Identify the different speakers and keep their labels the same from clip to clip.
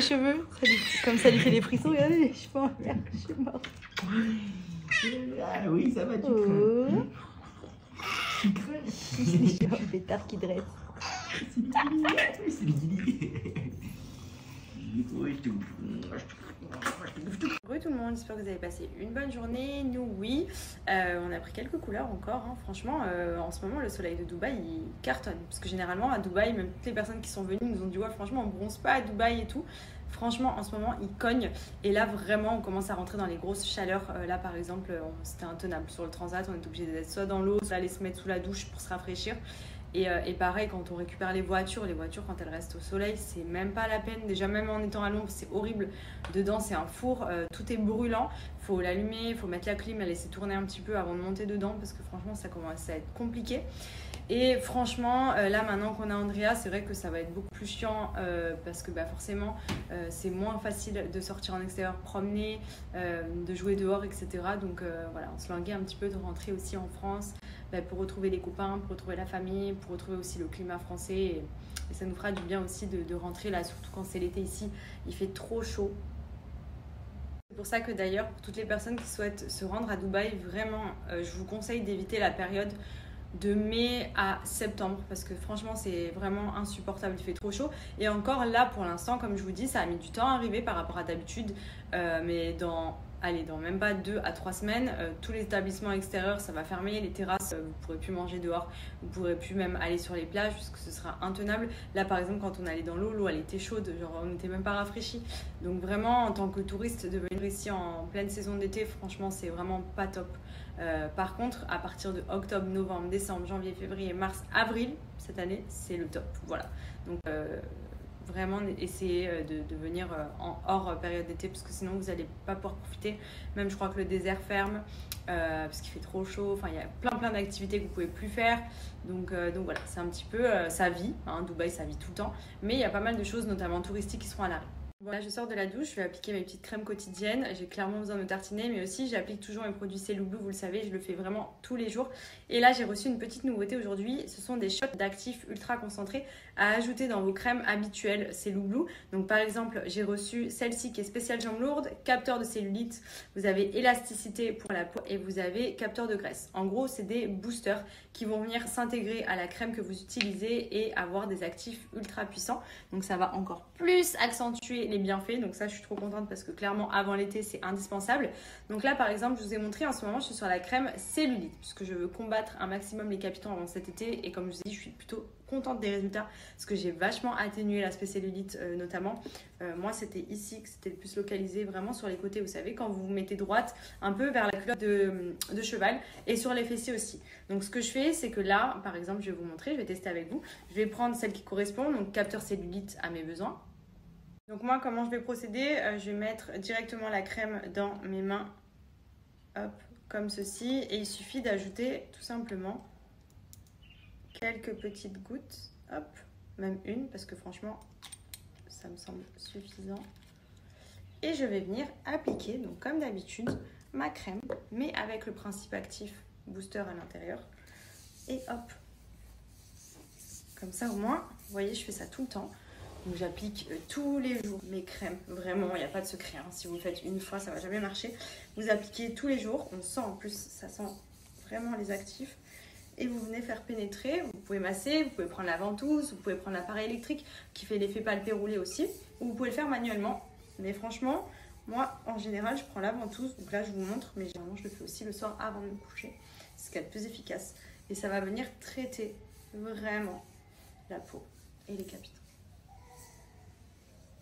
Speaker 1: cheveux, comme ça lui fait des frissons. Regardez, je suis pas en l'air, je suis morte.
Speaker 2: Ah oui, ça va, tu
Speaker 1: Oh.
Speaker 2: Tu crèves.
Speaker 1: J'ai un pétard qui dresse.
Speaker 2: C'est Lily.
Speaker 1: Bonjour tout le monde, j'espère que vous avez passé une bonne journée. Nous, oui. On a pris quelques couleurs encore. Hein. Franchement, en ce moment, le soleil de Dubaï, il cartonne. Parce que généralement, à Dubaï, même toutes les personnes qui sont venues nous ont dit ouais, franchement, on bronze pas à Dubaï et tout. Franchement, en ce moment, il cogne. Et là, vraiment, on commence à rentrer dans les grosses chaleurs. Là, par exemple, c'était intenable. Sur le transat, on est obligé d'être soit dans l'eau, soit aller se mettre sous la douche pour se rafraîchir. Et pareil, quand on récupère les voitures, quand elles restent au soleil, c'est même pas la peine. Déjà, même en étant à l'ombre, c'est horrible. Dedans, c'est un four, tout est brûlant. Il faut l'allumer, il faut mettre la clim, la laisser tourner un petit peu avant de monter dedans parce que franchement, ça commence à être compliqué. Et franchement, là, maintenant qu'on a Andrea, c'est vrai que ça va être beaucoup plus chiant parce que forcément, c'est moins facile de sortir en extérieur, promener, de jouer dehors, etc. Donc voilà, on se languit un petit peu de rentrer aussi en France. Pour retrouver les copains, pour retrouver la famille, pour retrouver aussi le climat français. Et ça nous fera du bien aussi de rentrer là, surtout quand c'est l'été ici, il fait trop chaud. C'est pour ça que d'ailleurs, pour toutes les personnes qui souhaitent se rendre à Dubaï, vraiment, je vous conseille d'éviter la période de mai à septembre parce que franchement, c'est vraiment insupportable, il fait trop chaud. Et encore là, pour l'instant, comme je vous dis, ça a mis du temps à arriver par rapport à d'habitude, mais dans même pas 2 à 3 semaines, tous les établissements extérieurs, ça va fermer, les terrasses, vous ne pourrez plus manger dehors, vous ne pourrez plus même aller sur les plages puisque ce sera intenable. Là, par exemple, quand on allait dans l'eau, elle était chaude, genre on n'était même pas rafraîchi. Donc vraiment, en tant que touriste, de venir ici en pleine saison d'été, franchement, c'est vraiment pas top. Par contre, à partir de octobre, novembre, décembre, janvier, février, mars, avril, cette année, c'est le top. Voilà. Donc vraiment essayez de venir en hors période d'été parce que sinon vous n'allez pas pouvoir profiter. Même je crois que le désert ferme parce qu'il fait trop chaud. Enfin, il y a plein d'activités que vous pouvez plus faire. Donc voilà, c'est un petit peu sa vie. Hein, Dubaï, ça vit tout le temps. Mais il y a pas mal de choses, notamment touristiques, qui seront à l'arrêt. Voilà, je sors de la douche, je vais appliquer mes petites crèmes quotidiennes. J'ai clairement besoin de me tartiner, mais aussi j'applique toujours mes produits C'est Loublou, vous le savez, je le fais vraiment tous les jours. Et là, j'ai reçu une petite nouveauté aujourd'hui. Ce sont des shots d'actifs ultra concentrés à ajouter dans vos crèmes habituelles C'est Loublou. Donc par exemple, j'ai reçu celle-ci qui est spéciale jambes lourdes, capteur de cellulite, vous avez élasticité pour la peau et vous avez capteur de graisse. En gros, c'est des boosters qui vont venir s'intégrer à la crème que vous utilisez et avoir des actifs ultra puissants. Donc ça va encore plus accentuer les bienfaits. Donc ça, je suis trop contente parce que clairement, avant l'été, c'est indispensable. Donc là, par exemple, je vous ai montré en ce moment, je suis sur la crème cellulite puisque je veux combattre un maximum les capitons avant cet été. Et comme je vous ai dit, je suis plutôt contente des résultats parce que j'ai vachement atténué l'aspect cellulite notamment. Moi, c'était ici que c'était le plus localisé, vraiment sur les côtés, vous savez, quand vous vous mettez droite, un peu vers la culotte de cheval et sur les fessiers aussi. Donc, ce que je fais, c'est que là, par exemple, je vais vous montrer, je vais tester avec vous. Je vais prendre celle qui correspond, donc capteur cellulite à mes besoins. Donc, moi, comment je vais procéder? Je vais mettre directement la crème dans mes mains, hop, comme ceci. Et il suffit d'ajouter tout simplement quelques petites gouttes, hop, même une, parce que franchement, ça me semble suffisant. Et je vais venir appliquer, donc comme d'habitude, ma crème, mais avec le principe actif booster à l'intérieur. Et hop, comme ça au moins, vous voyez, je fais ça tout le temps. Donc j'applique tous les jours mes crèmes, vraiment, il n'y a pas de secret. Hein. Si vous le faites une fois, ça ne va jamais marcher. Vous appliquez tous les jours, on sent en plus, ça sent vraiment les actifs. Et vous venez faire pénétrer, vous pouvez masser, vous pouvez prendre la ventouse, vous pouvez prendre l'appareil électrique qui fait l'effet palpé roulé aussi, ou vous pouvez le faire manuellement. Mais franchement, moi en général je prends la ventouse, donc là je vous montre, mais généralement je le fais aussi le soir avant de me coucher, c'est ce qu'il y a de plus efficace. Et ça va venir traiter vraiment la peau et les capitaux.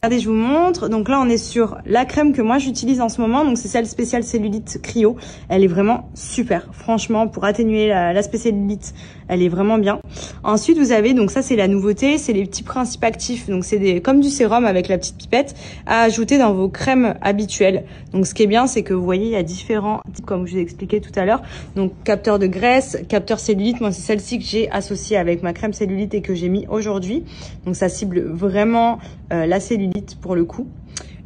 Speaker 1: Regardez, je vous montre. Donc là, on est sur la crème que moi j'utilise en ce moment. Donc c'est celle spéciale cellulite Cryo. Elle est vraiment super. Franchement, pour atténuer l'aspect cellulite, elle est vraiment bien. Ensuite, vous avez, donc ça c'est la nouveauté, c'est les petits principes actifs. Donc c'est comme du sérum avec la petite pipette à ajouter dans vos crèmes habituelles. Donc ce qui est bien, c'est que vous voyez, il y a différents types, comme je vous ai expliqué tout à l'heure. Donc capteur de graisse, capteur cellulite. Moi, c'est celle-ci que j'ai associée avec ma crème cellulite et que j'ai mis aujourd'hui. Donc ça cible vraiment la cellulite pour le coup.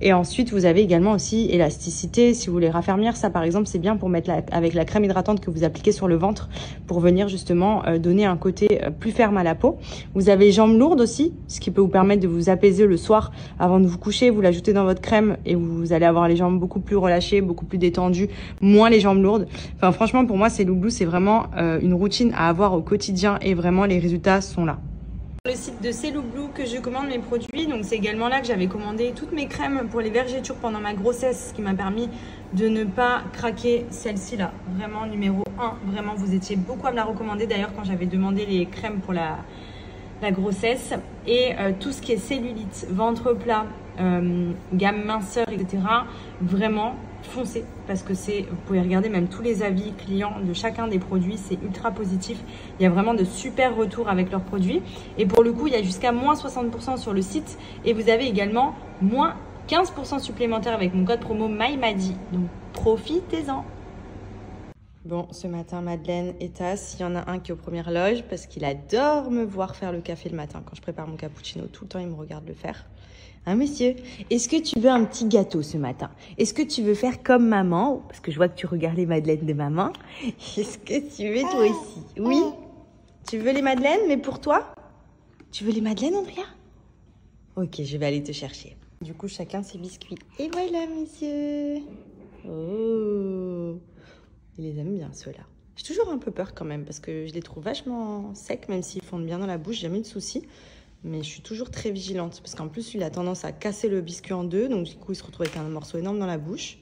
Speaker 1: Et ensuite, vous avez également aussi élasticité. Si vous voulez raffermir, ça par exemple, c'est bien pour mettre avec la crème hydratante que vous appliquez sur le ventre pour venir justement donner un côté plus ferme à la peau. Vous avez jambes lourdes aussi, ce qui peut vous permettre de vous apaiser le soir avant de vous coucher. Vous l'ajoutez dans votre crème et vous allez avoir les jambes beaucoup plus relâchées, beaucoup plus détendues, moins les jambes lourdes. Enfin, franchement, pour moi, Cellublue Blue, c'est vraiment une routine à avoir au quotidien et vraiment les résultats sont là. Le site de Cellublue Blue que je commande mes produits, donc c'est également là que j'avais commandé toutes mes crèmes pour les vergetures pendant ma grossesse, ce qui m'a permis de ne pas craquer celle-ci là, vraiment numéro 1, vraiment vous étiez beaucoup à me la recommander d'ailleurs quand j'avais demandé les crèmes pour la grossesse et tout ce qui est cellulite, ventre plat, gamme minceur, etc. Vraiment foncez parce que vous pouvez regarder même tous les avis clients de chacun des produits, c'est ultra positif. Il y a vraiment de super retours avec leurs produits et pour le coup, il y a jusqu'à moins 60% sur le site et vous avez également moins 15% supplémentaire avec mon code promo MyMadi. Donc profitez-en. Bon, ce matin, Madeleine et Tass, il y en a un qui est aux premières loges parce qu'il adore me voir faire le café le matin. Quand je prépare mon cappuccino, tout le temps, il me regarde le faire. Hein, monsieur, est-ce que tu veux un petit gâteau ce matin? Est-ce que tu veux faire comme maman? Parce que je vois que tu regardes les madeleines de maman. Est-ce que tu veux toi aussi? Oui? Tu veux les madeleines, mais pour toi? Tu veux les madeleines, Andrea? Ok, je vais aller te chercher. Du coup, chacun ses biscuits. Et voilà, monsieur. Oh, il les aime bien, ceux-là. J'ai toujours un peu peur quand même, parce que je les trouve vachement secs, même s'ils fondent bien dans la bouche, jamais de soucis. Mais je suis toujours très vigilante, parce qu'en plus, il a tendance à casser le biscuit en deux, donc du coup, il se retrouve avec un morceau énorme dans la bouche.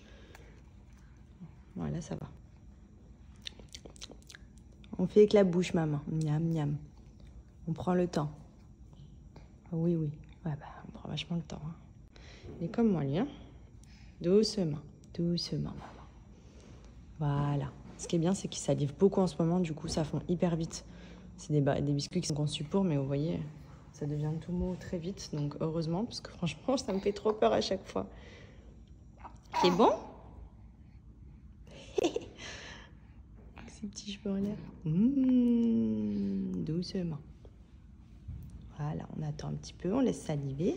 Speaker 1: Voilà, ça va. On fait avec la bouche, maman. Miam, miam. On prend le temps. Oui, oui. Ouais, bah, on prend vachement le temps. Hein. Il est comme moi, lui. Hein. Doucement. Doucement, maman. Voilà. Ce qui est bien, c'est qu'il salive beaucoup en ce moment. Du coup, ça fond hyper vite. C'est des biscuits qui sont conçus pour, mais vous voyez, ça devient tout mou très vite. Donc, heureusement, parce que franchement, ça me fait trop peur à chaque fois. C'est bon? Avec ses petits cheveux en l'air. Doucement. Voilà, on attend un petit peu, on laisse saliver.